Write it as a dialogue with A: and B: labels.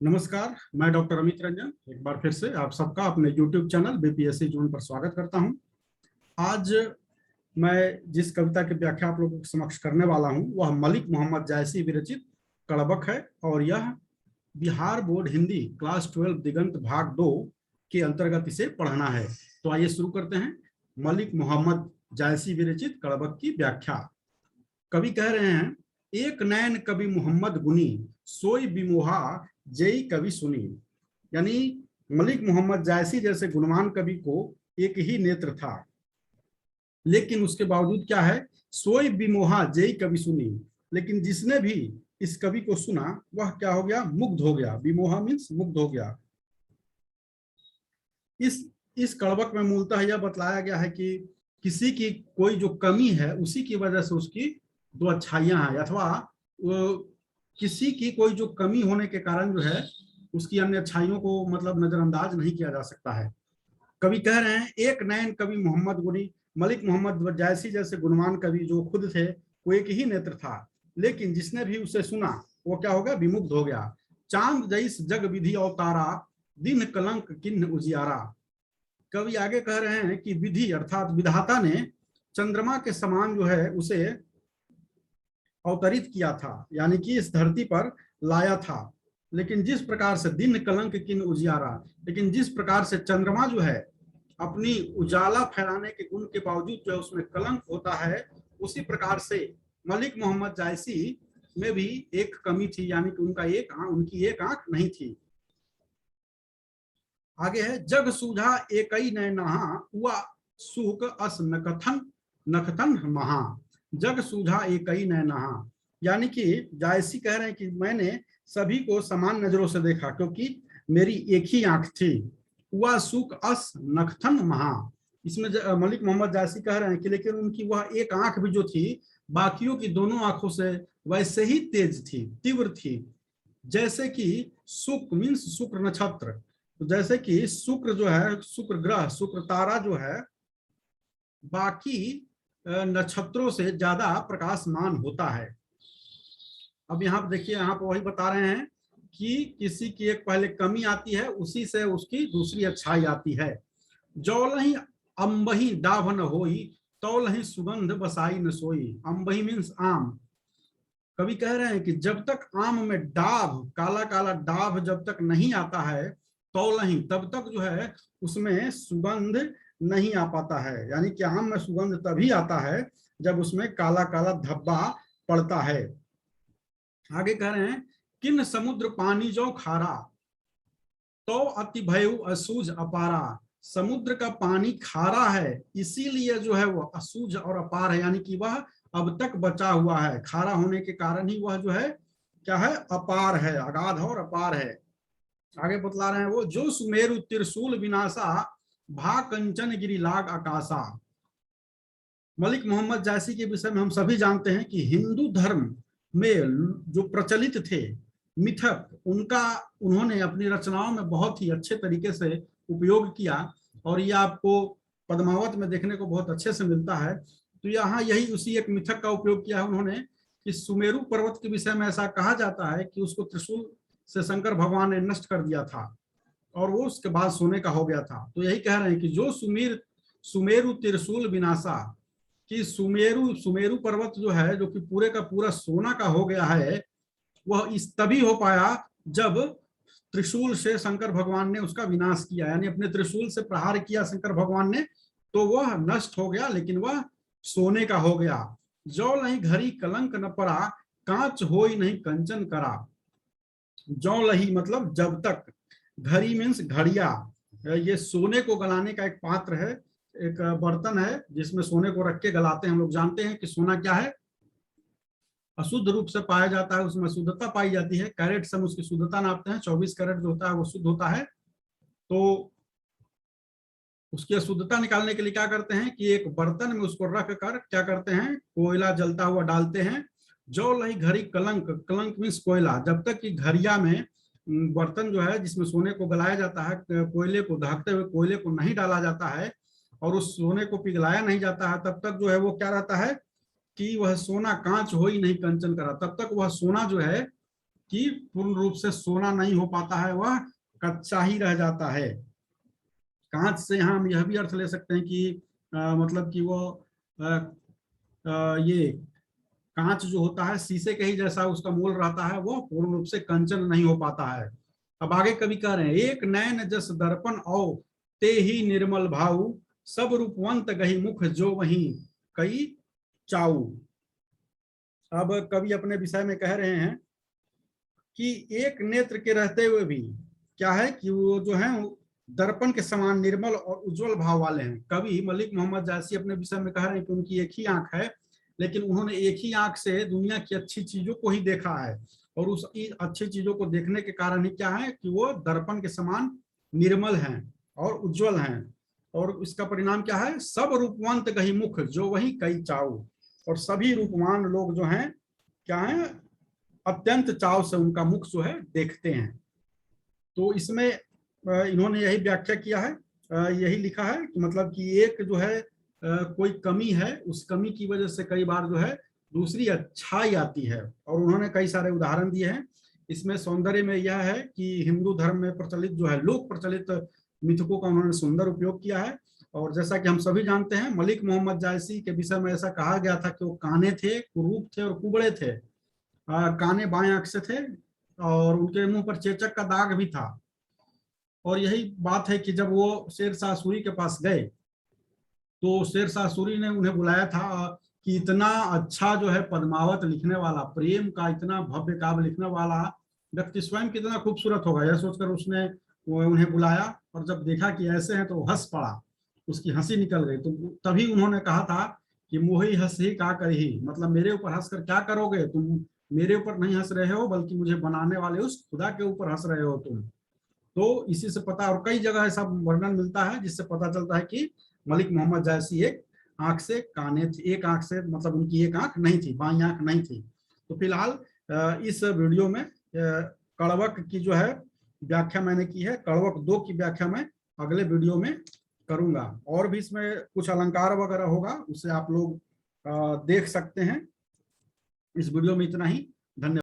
A: नमस्कार, मैं डॉक्टर अमित रंजन एक बार फिर से आप सबका अपने YouTube चैनल बीपीएससी जोन पर स्वागत करता हूं। आज मैं जिस कविता की व्याख्या आप लोगों के समक्ष करने वाला हूं वह मलिक मोहम्मद जायसी विरचित कड़बक है और यह बिहार बोर्ड हिंदी क्लास 12 दिगंत भाग 2 के अंतर्गत इसे पढ़ना है। तो आइए शुरू करते हैं। मलिक मोहम्मद जायसी विरचित कड़बक की व्याख्या। कवि कह रहे हैं, एक नैन कवि मोहम्मद गुनी सोई बिमोहा जय कवि सुनी। यानी मलिक मोहम्मद जायसी जैसे गुणवान कवि को एक ही नेत्र था, लेकिन उसके बावजूद क्या है, सोई बिमोहा जय कवि सुनी। लेकिन जिसने भी इस कवि को सुना वह क्या हो गया, मुग्ध हो गया। बिमोहा मीन्स मुग्ध हो गया। इस कड़बक में मूलतः यह बतलाया गया है कि किसी की कोई जो कमी है उसी की वजह से उसकी दो अच्छाइयां हैं, अथवा किसी की कोई जो कमी होने के कारण जो है उसकी अन्य अच्छाइयों को मतलब नजरअंदाज नहीं किया जा सकता है। कवि कह रहे हैं, एक नैन कवि मोहम्मद गुनी, मलिक मोहम्मद जायसी जैसे गुणवान कवि जो खुद थे वो एक ही नेत्र था, लेकिन जिसने भी उसे सुना वो क्या हो गया, विमुग्ध हो गया। चांद जैस जग विधि अवतारा, दिन कलंक किन्ह उजियारा। कवि आगे कह रहे हैं कि विधि अर्थात विधाता ने चंद्रमा के समान जो है उसे अवतरित किया था, यानी कि इस धरती पर लाया था। लेकिन जिस प्रकार से दिन कलंक किन उजियारा, लेकिन जिस प्रकार से चंद्रमा जो है अपनी उजाला फैलाने के गुण के बावजूद जो है उसमें कलंक होता है, उसी प्रकार से मलिक मोहम्मद जायसी में भी एक कमी थी, यानी कि उनकी एक आंख नहीं थी। आगे है, जग सूझा एकई नैनहा हुआ सूक अस नखथन नखथन महा। जग सूझा एकई नैनहा, यानी कि जायसी कह रहे हैं कि मैंने सभी को समान नजरों से देखा क्योंकि मेरी एक ही आंख थी। हुआ सूक अस नखथन महा, इसमें मलिक मोहम्मद जायसी कह रहे हैं कि लेकिन उनकी वह एक आंख भी जो थी बाकियों की दोनों आंखों से वैसे ही तेज थी, तीव्र थी। जैसे कि शुक्र मीन्स शुक्र नक्षत्र, तो जैसे कि शुक्र जो है, शुक्र ग्रह, शुक्र तारा जो है बाकी नक्षत्रों से ज्यादा प्रकाशमान होता है। अब यहाँ पर देखिए, यहाँ पर वही बता रहे हैं कि किसी की एक पहले कमी आती है, उसी से उसकी दूसरी अच्छाई आती है। जौलही अम्बही डाभ न होई, तौलही सुगंध बसाई न सोई। अम्बही मीन्स आम। कवि कह रहे हैं कि जब तक आम में डाभ, काला काला डाभ जब तक नहीं आता है, तौलही तब तक जो है उसमें सुगंध नहीं आ पाता है। यानी कि आम में सुगंध तभी आता है जब उसमें काला काला धब्बा पड़ता है। आगे कह रहे हैं, किन समुद्र पानी जो खारा, तो अति भयु असूझ अपारा। समुद्र का पानी खारा है, इसीलिए जो है वह असूझ और अपार है, यानी कि वह अब तक बचा हुआ है। खारा होने के कारण ही वह जो है क्या है, अपार है, अगाध और अपार है। आगे बतला रहे हैं वो, जो सुमेरु त्रिशूल विनाशा, भा कंचन गिरी लाग आकाशा। मलिक मोहम्मद जायसी के विषय में हम सभी जानते हैं कि हिंदू धर्म में जो प्रचलित थे मिथक, उनका उन्होंने अपनी रचनाओं में बहुत ही अच्छे तरीके से उपयोग किया, और यह आपको पद्मावत में देखने को बहुत अच्छे से मिलता है। तो यहाँ यही उसी एक मिथक का उपयोग किया है उन्होंने कि सुमेरु पर्वत के विषय में ऐसा कहा जाता है कि उसको त्रिशूल से शंकर भगवान ने नष्ट कर दिया था और वो उसके बाद सोने का हो गया था। तो यही कह रहे हैं कि जो सुमेरु त्रिशूल विनाशा, कि सुमेरु पर्वत जो है, जो कि पूरे का पूरा सोना का हो गया है, वह इस तभी हो पाया जब त्रिशूल से शंकर भगवान ने उसका विनाश किया, यानी अपने त्रिशूल से प्रहार किया शंकर भगवान ने, तो वह नष्ट हो गया, लेकिन वह सोने का हो गया। जो नहीं घड़ी कलंक न पड़ा, कांच होई नहीं कंचन करा। जो लही मतलब जब तक, घड़ी मीन्स घड़िया, ये सोने को गलाने का एक पात्र है, एक बर्तन है जिसमें सोने को रख के गलाते हैं। हम लोग जानते हैं कि सोना क्या है, अशुद्ध रूप से पाया जाता है, उसमें शुद्धता पाई जाती है। कैरेट से हम उसकी शुद्धता नापते हैं, 24 कैरेट जो होता है वो शुद्ध होता है। तो उसकी अशुद्धता निकालने के लिए क्या करते हैं कि एक बर्तन में उसको रख कर क्या करते हैं, कोयला जलता हुआ डालते हैं। जो लही घड़ी कलंक, कलंक मीन्स कोयला, जब तक कि घड़िया में बर्तन जो है जिसमें सोने को गलाया जाता है, कोयले को दहकते हुए कोयले को नहीं डाला जाता है और उस सोने को पिघलाया नहीं जाता है, तब तक जो है वो क्या रहता है कि वह सोना कांच हो ही नहीं कंचन करा। तब तक वह सोना जो है कि पूर्ण रूप से सोना नहीं हो पाता है, वह कच्चा ही रह जाता है। कांच से यहाँ हम यह भी अर्थ ले सकते हैं कि मतलब कि वो ये कांच जो होता है शीशे के ही जैसा उसका मोल रहता है, वो पूर्ण रूप से कंचन नहीं हो पाता है। अब आगे कवि कह रहे हैं, एक नैन जस दर्पण औ ते ही निर्मल भाऊ, सब रूपवंत गही मुख जो वही कई चाऊ। अब कवि अपने विषय में कह रहे हैं कि एक नेत्र के रहते हुए भी क्या है कि वो जो है दर्पण के समान निर्मल और उज्जवल भाव वाले हैं। कवि मलिक मोहम्मद जायसी अपने विषय में कह रहे हैं कि उनकी एक ही आंख है, लेकिन उन्होंने एक ही आंख से दुनिया की अच्छी चीजों को ही देखा है, और उस अच्छी चीजों को देखने के कारण ही क्या है कि वो दर्पण के समान निर्मल हैं और उज्जवल हैं। और इसका परिणाम क्या है, सब रूपवंत गही मुख जो वही कई चाऊ, और सभी रूपवान लोग जो हैं क्या है, अत्यंत चाव से उनका मुख जो है देखते हैं। तो इसमें इन्होंने यही व्याख्या किया है, यही लिखा है कि मतलब कि एक जो है कोई कमी है, उस कमी की वजह से कई बार जो है दूसरी अच्छाई आती है। और उन्होंने कई सारे उदाहरण दिए हैं। इसमें सौंदर्य में यह है कि हिंदू धर्म में प्रचलित जो है लोक प्रचलित मिथकों का उन्होंने सुंदर उपयोग किया है। और जैसा कि हम सभी जानते हैं, मलिक मोहम्मद जायसी के विषय में ऐसा कहा गया था कि वो काने थे, कुरूप थे और कुबड़े थे। काने बाएं आंख से थे और उनके मुंह पर चेचक का दाग भी था। और यही बात है कि जब वो शेरशाह सूरी के पास गए तो शेरशाह सूरी ने उन्हें बुलाया था कि इतना अच्छा जो है पद्मावत लिखने वाला, प्रेम का इतना भव्य काव्य लिखने वाला व्यक्ति स्वयं कितना खूबसूरत होगा, यह सोचकर उसने उन्हें बुलाया। और जब देखा कि ऐसे हैं तो वो हंस पड़ा, उसकी हंसी निकल गई। तो तभी उन्होंने कहा था कि मोही हंस ही का कर ही, मतलब मेरे ऊपर हंसकर क्या करोगे तुम, मेरे ऊपर नहीं हंस रहे हो बल्कि मुझे बनाने वाले उस खुदा के ऊपर हंस रहे हो तुम। तो इसी से पता, और कई जगह ऐसा वर्णन मिलता है जिससे पता चलता है कि मलिक मोहम्मद जायसी एक आंख से काने थे, एक आंख से मतलब उनकी एक आंख नहीं थी, बाई आंख नहीं थी। तो फिलहाल इस वीडियो में कड़वक की जो है व्याख्या मैंने की है, कड़वक 2 की व्याख्या मैं अगले वीडियो में करूंगा। और भी इसमें कुछ अलंकार वगैरह होगा, उसे आप लोग देख सकते हैं। इस वीडियो में इतना ही। धन्यवाद।